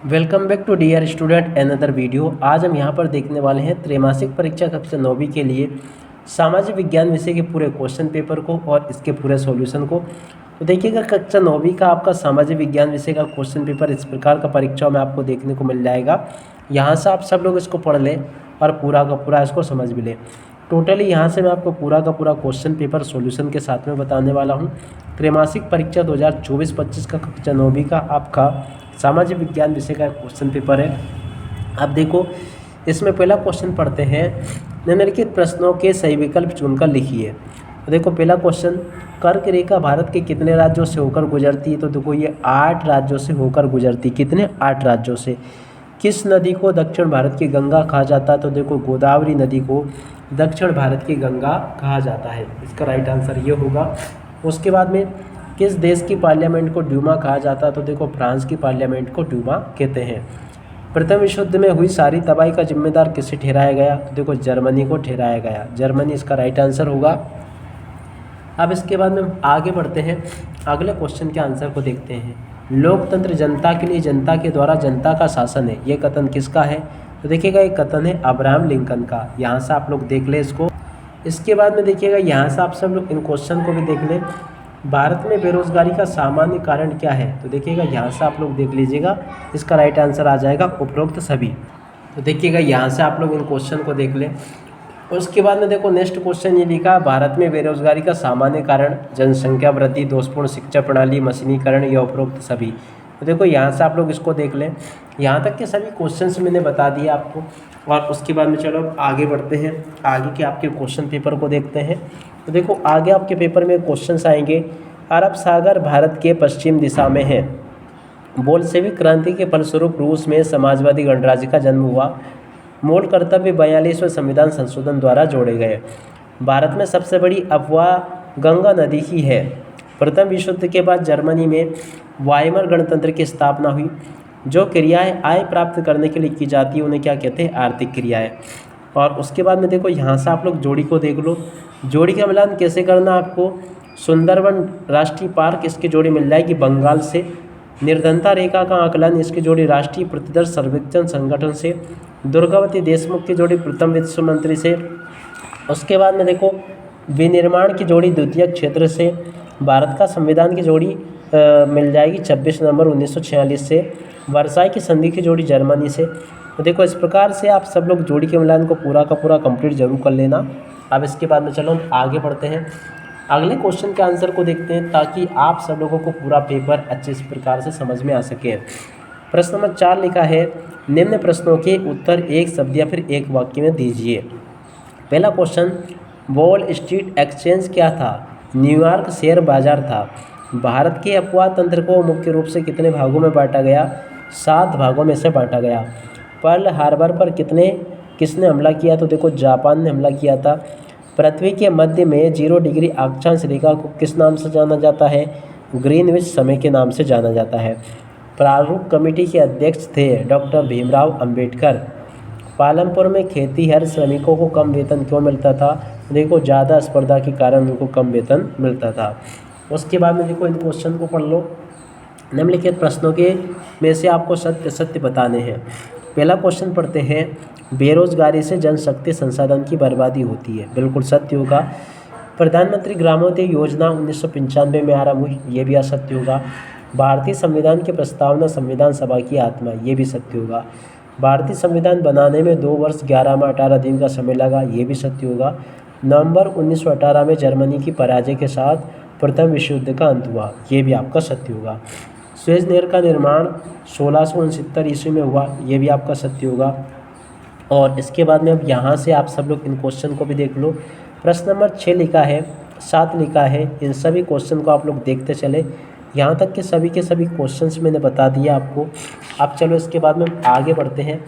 Welcome back to dear student another video. आज हम यहाँ पर देखने वाले हैं त्रैमासिक परीक्षा कक्षा 9वीं के लिए सामाजिक विज्ञान विषय के पूरे क्वेश्चन पेपर को और इसके पूरे सॉल्यूशन को। तो देखिएगा, कक्षा 9वीं का आपका सामाजिक विज्ञान विषय का क्वेश्चन पेपर इस प्रकार का परीक्षाओं में आपको देखने को मिल जाएगा। यहाँ से आप सब लोग इसको पढ़ लें और पूरा का पूरा इसको समझ भी लें। टोटली यहाँ से मैं आपको पूरा का पूरा क्वेश्चन पेपर सॉल्यूशन के साथ में बताने वाला हूँ। त्रैमासिक परीक्षा 2024-25 का कक्षा 9वीं का आपका सामाजिक विज्ञान विषय का क्वेश्चन पेपर है। अब देखो, इसमें पहला क्वेश्चन पढ़ते हैं। निम्नलिखित प्रश्नों के सही विकल्प चुनकर लिखिए। तो देखो, पहला क्वेश्चन, कर्क रेखा भारत के कितने राज्यों से होकर गुजरती है? तो देखो, ये 8 राज्यों से होकर गुजरती। कितने? 8 राज्यों से। किस नदी को दक्षिण भारत की गंगा कहा जाता है? तो देखो, गोदावरी नदी को दक्षिण भारत की गंगा कहा जाता है। इसका राइट आंसर ये होगा। उसके बाद में, किस देश की पार्लियामेंट को ड्यूमा कहा जाता है? तो देखो, फ्रांस की पार्लियामेंट को ड्यूमा कहते हैं। प्रथम विश्व युद्ध में हुई सारी तबाही का जिम्मेदार किसे ठहराया गया? तो देखो, जर्मनी को ठहराया गया। जर्मनी इसका राइट आंसर होगा। अब इसके बाद में आगे बढ़ते हैं, अगले क्वेश्चन के आंसर को देखते हैं। लोकतंत्र जनता के लिए, जनता के द्वारा जनता का शासन है, ये कथन किसका है? तो देखिएगा, ये कथन है अब्राहम लिंकन का। यहाँ से आप लोग देख लें इसको। इसके बाद में देखिएगा, यहाँ से आप सब लोग इन क्वेश्चन को भी देख लें। भारत में बेरोजगारी का सामान्य कारण क्या है? तो देखिएगा, यहाँ से आप लोग देख लीजिएगा। इसका राइट आंसर आ जाएगा उपरोक्त सभी। तो देखिएगा, यहाँ से आप लोग इन क्वेश्चन को देख लें। उसके बाद में देखो, नेक्स्ट क्वेश्चन ये लिखा, भारत में बेरोजगारी का सामान्य कारण जनसंख्या वृद्धि, दोषपूर्ण शिक्षा प्रणाली, मशीनीकरण या उपरोक्त सभी। तो देखो, यहाँ से आप लोग इसको देख लें। यहाँ तक के सभी क्वेश्चंस मैंने बता दिए आपको। और उसके बाद में चलो आगे बढ़ते हैं, आगे के आपके क्वेश्चन पेपर को देखते हैं। तो देखो, आगे आपके पेपर में क्वेश्चंस आएंगे। अरब सागर भारत के पश्चिम दिशा में है। बोल्शेविक क्रांति के फलस्वरूप रूस में समाजवादी गणराज्य का जन्म हुआ। मूल कर्तव्य 42वें संविधान संशोधन द्वारा जोड़े गए। भारत में सबसे बड़ी अफवाह गंगा नदी की है। प्रथम विश्व युद्ध के बाद जर्मनी में वाइमर गणतंत्र की स्थापना हुई। जो क्रियाएं आय प्राप्त करने के लिए की जाती है उन्हें क्या कहते हैं? आर्थिक क्रियाएं। और उसके बाद में देखो, यहाँ से आप लोग जोड़ी को देख लो। जोड़ी का मिलान कैसे करना आपको? सुंदरवन राष्ट्रीय पार्क, इसकी जोड़ी मिल जाएगी बंगाल से। निर्धनता रेखा का आकलन, इसकी जोड़ी राष्ट्रीय प्रतिदर्श सर्वेक्षण संगठन से। दुर्गावती देशमुख की जोड़ी प्रथम वित्त मंत्री से। उसके बाद में देखो, विनिर्माण की जोड़ी द्वितीय क्षेत्र से। भारत का संविधान की जोड़ी मिल जाएगी 26 नवंबर 1946 से। वर्साई की संधि की जोड़ी जर्मनी से। तो देखो, इस प्रकार से आप सब लोग जोड़ी के मिलान को पूरा का पूरा कंप्लीट जरूर कर लेना। अब इसके बाद में चलो हम आगे बढ़ते हैं, अगले क्वेश्चन के आंसर को देखते हैं, ताकि आप सब लोगों को पूरा पेपर अच्छे इस प्रकार से समझ में आ सके। प्रश्न नंबर 4 लिखा है, निम्न प्रश्नों के उत्तर एक शब्द या फिर एक वाक्य में दीजिए। पहला क्वेश्चन, वॉल स्ट्रीट एक्सचेंज क्या था? न्यूयॉर्क शेयर बाजार था। भारत के अपवाह तंत्र को मुख्य रूप से कितने भागों में बांटा गया? 7 भागों में से बांटा गया। पर्ल हार्बर पर किसने हमला किया? तो देखो, जापान ने हमला किया था। पृथ्वी के मध्य में 0 डिग्री अक्षांश रेखा को किस नाम से जाना जाता है? ग्रीनविच समय के नाम से जाना जाता है। प्रारूप कमेटी के अध्यक्ष थे डॉक्टर भीमराव अंबेडकर। पालमपुर में खेतीहर श्रमिकों को कम वेतन क्यों मिलता था? देखो, ज़्यादा स्पर्धा के कारण उनको कम वेतन मिलता था। उसके बाद में देखो, इन क्वेश्चन को पढ़ लो। निम्नलिखित प्रश्नों के में से आपको सत्य सत्य बताने हैं। पहला क्वेश्चन पढ़ते हैं, बेरोजगारी से जनशक्ति संसाधन की बर्बादी होती है। बिल्कुल सत्य होगा। प्रधानमंत्री ग्रामोदय योजना 1995 में आरंभ हुई, ये भी असत्य होगा। भारतीय संविधान की प्रस्तावना संविधान सभा की आत्मा, ये भी सत्य होगा। भारतीय संविधान बनाने में 2 वर्ष 11 माह 18 दिन का समय लगा, ये भी सत्य होगा। नवंबर 1918 में जर्मनी की पराजय के साथ प्रथम विश्व युद्ध का अंत हुआ, ये भी आपका सत्य होगा। सुएज नहर का निर्माण 1669 ईस्वी में हुआ, ये भी आपका सत्य होगा। और इसके बाद में अब यहाँ से आप सब लोग इन क्वेश्चन को भी देख लो। प्रश्न नंबर 6 लिखा है, 7 लिखा है। इन सभी क्वेश्चन को आप लोग देखते चले। यहाँ तक के सभी क्वेश्चंस मैंने बता दिया आपको। अब चलो इसके बाद में हम आगे बढ़ते हैं,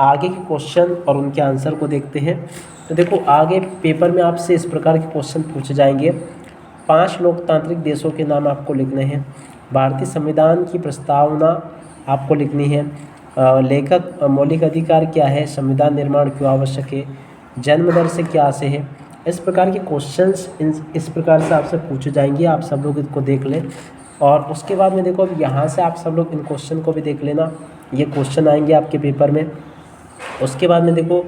आगे के क्वेश्चन और उनके आंसर को देखते हैं। तो देखो, आगे पेपर में आपसे इस प्रकार के क्वेश्चन पूछे जाएंगे। 5 लोकतांत्रिक देशों के नाम आपको लिखने हैं। भारतीय संविधान की प्रस्तावना आपको लिखनी है। लेखक मौलिक अधिकार क्या है? संविधान निर्माण क्यों आवश्यक है? जन्म दर से क्या आशय है? इस प्रकार के क्वेश्चंस इस प्रकार से आपसे पूछे जाएंगे। आप सब लोग इसको देख लें। और उसके बाद में देखो अब यहाँ से आप सब लोग इन क्वेश्चन को भी देख लेना, ये क्वेश्चन आएंगे आपके पेपर में। उसके बाद में देखो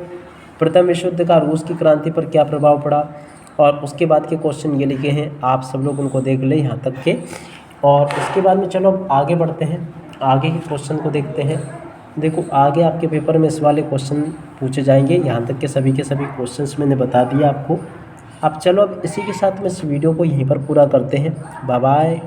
प्रथम विश्व युद्ध का रूस की क्रांति पर क्या प्रभाव पड़ा, और उसके बाद के क्वेश्चन ये लिखे हैं, आप सब लोग उनको देख लें यहाँ तक के। और उसके बाद में चलो अब आगे बढ़ते हैं, आगे के क्वेश्चन को देखते हैं। देखो आगे आपके पेपर में इस वाले क्वेश्चन पूछे जाएंगे, यहाँ तक के सभी क्वेश्चंस मैंने बता दिया आपको। अब चलो अब इसी के साथ में इस वीडियो को यहीं पर पूरा करते हैं। Bye bye.